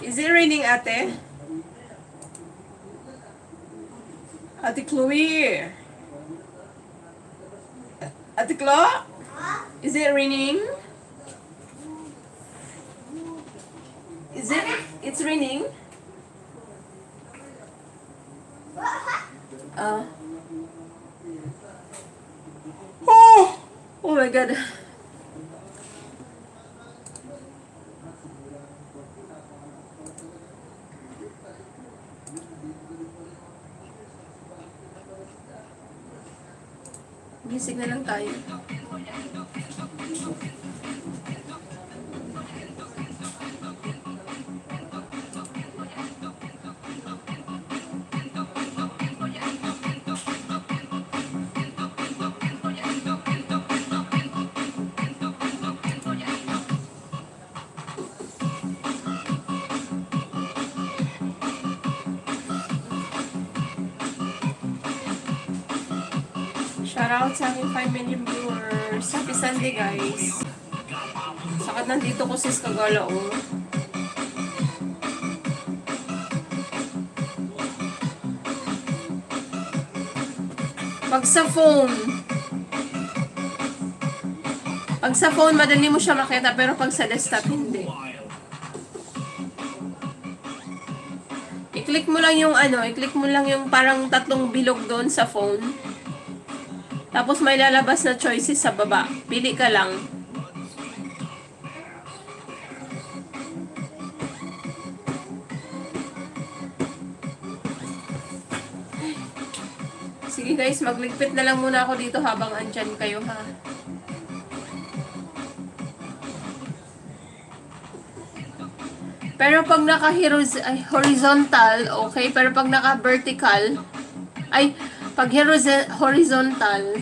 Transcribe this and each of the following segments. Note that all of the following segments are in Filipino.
Is it raining, ate? Ate Chloe? Ate Chloe? Is it raining? Is it? It's raining? Oh my God. Gising na lang tayo. Shoutout sa aking 5 million viewers. Happy Sunday, guys. Sakat nandito ko sis Kagala, oh. Pag sa phone, madali mo siya makita, pero pag sa desktop, hindi. I-click mo lang yung parang tatlong bilog doon sa phone. Tapos may lalabas na choices sa baba. Pili ka lang. Sige guys, magligpit na lang muna ako dito habang andyan kayo, ha. Pero pag naka-horizontal, okay. Pero pag naka-vertical, pag horizontal,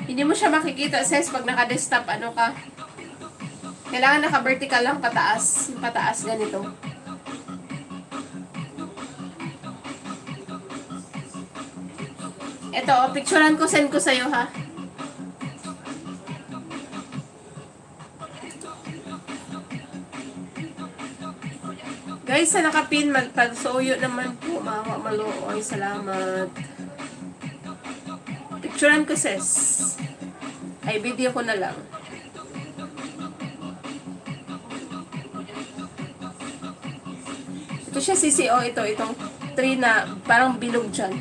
hindi mo siya makikita, sis, pag naka-desktop, ano ka. Kailangan naka-vertical lang, pataas. Pataas, ganito. Ito, picturean ko, send ko sa'yo, ha. Guys, sa nakapin, magpagsuyo naman po, mga malo. Ay, salamat. Picturean ko, sis. Ay, video ko na lang. Ito siya, CCO. Itong tree na parang bilog dyan.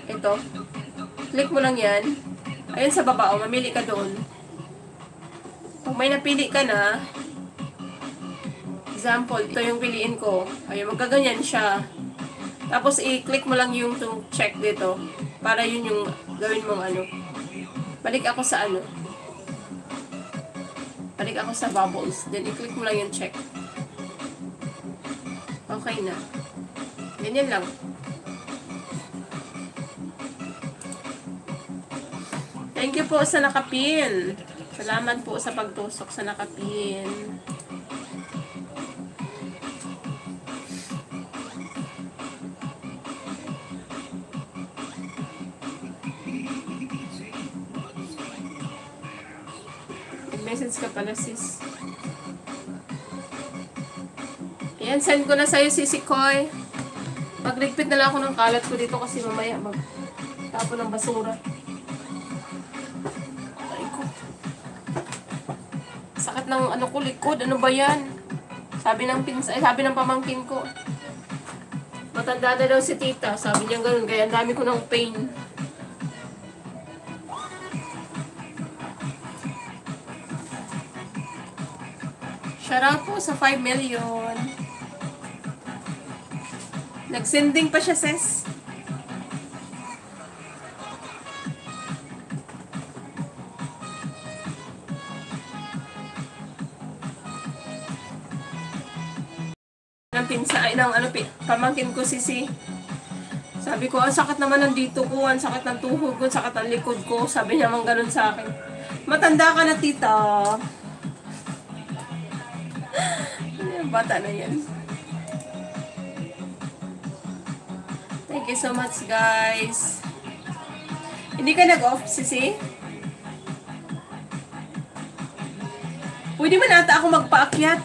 Ito. Click mo lang yan. Ayun sa baba, oh, mamili ka doon. Pag may napili ka na, example, ito yung piliin ko. Ayun, magkaganyan siya. Tapos, i-click mo lang yung check dito. Para yun yung gawin mong ano. Balik ako sa ano. Balik ako sa bubbles. Then, i-click mo lang yung check. Okay na. Ganyan lang. Thank you po sa nakapin. Salamat po sa pagtusok sa nakapin. Message ka pala, sis. Ayan, send ko na sa'yo, Sisi Koy. Magligpit na lang ako ng kalat ko dito kasi mamaya magtapo ng basura. Ay ko. Sakit ng ano ko, likod. Ano ba yan? Sabi ng pamangkin ko. Matanda na daw si tita. Sabi niya ganun, kaya ang dami ko ng pain. Shoutout po sa 5 million. Nagsending pa siya, sis. Pamangkin ko, sisi. Sabi ko, ang sakit naman ng dito ko, ang sakit ng tuhod ko, ang sakit ng likod ko. Sabi niya man ganun sa akin. Matanda ka na, tita. Bata na yan. Thank you so much, guys. Hindi ka nag-off, sisi? Pwede man ata ako magpaakyat.